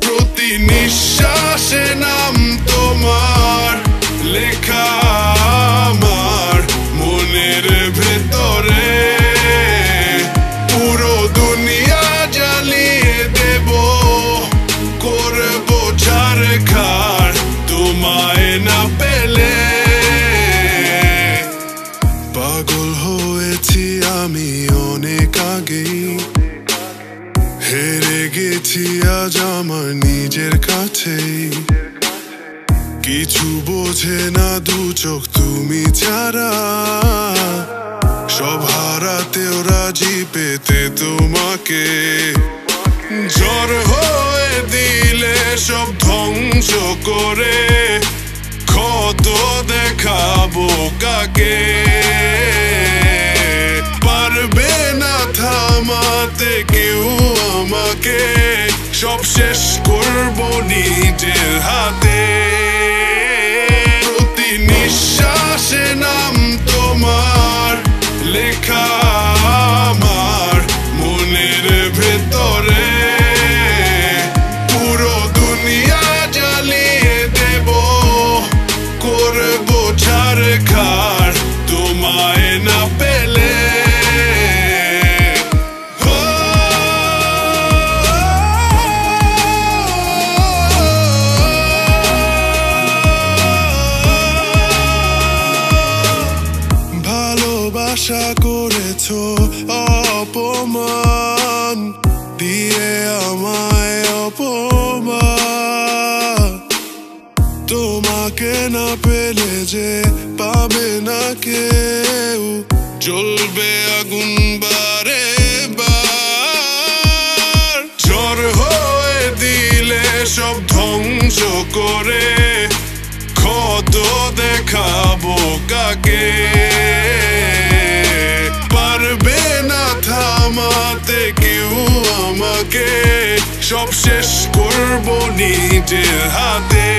প্রতি নিঃশ্বাসে নাম তোমার লেখা আমার মনের ভেতরে, পুরো দুনিয়া জ্বালিয়ে দেব, করবো ছারখার তোমায় না পেলে। পাগল হয়েছি আমি অনেক আগেই, হেরে গেছি আজ আমার নিজের কাছেই। কিছু বোঝে না দু চোখ তুমি ছাড়া, সব হারাতেও রাজি পেতে তোমাকে। ঝড় হয়ে দিলে সব ধ্বংস করে, ক্ষত দেখাবো কাকে। পারবে না থামাতে কেউ আমাকে, সব শেষ করবো নিজের হাতে। প্রতি নিঃশ্বাসে নাম তোমার লেখা আমার মনের ভেতরে, পুরো দুনিয়া জ্বালিয়ে দেব, করবো ছারখার তোমায় না পেলে। ভালোবাসা করেছো অপমান দিয়ে আমায় অপমান, তোমাকে না পেলে যে পাবে না কেউ, জ্বলবে আগুন বারে বার। ঝড় হয়ে দিলে সব ধ্বংস করে, ক্ষত দেখাবো কাকে। পারবে না থামাতে কেউ আমাকে, সব শেষ করবো নিজের হাতে।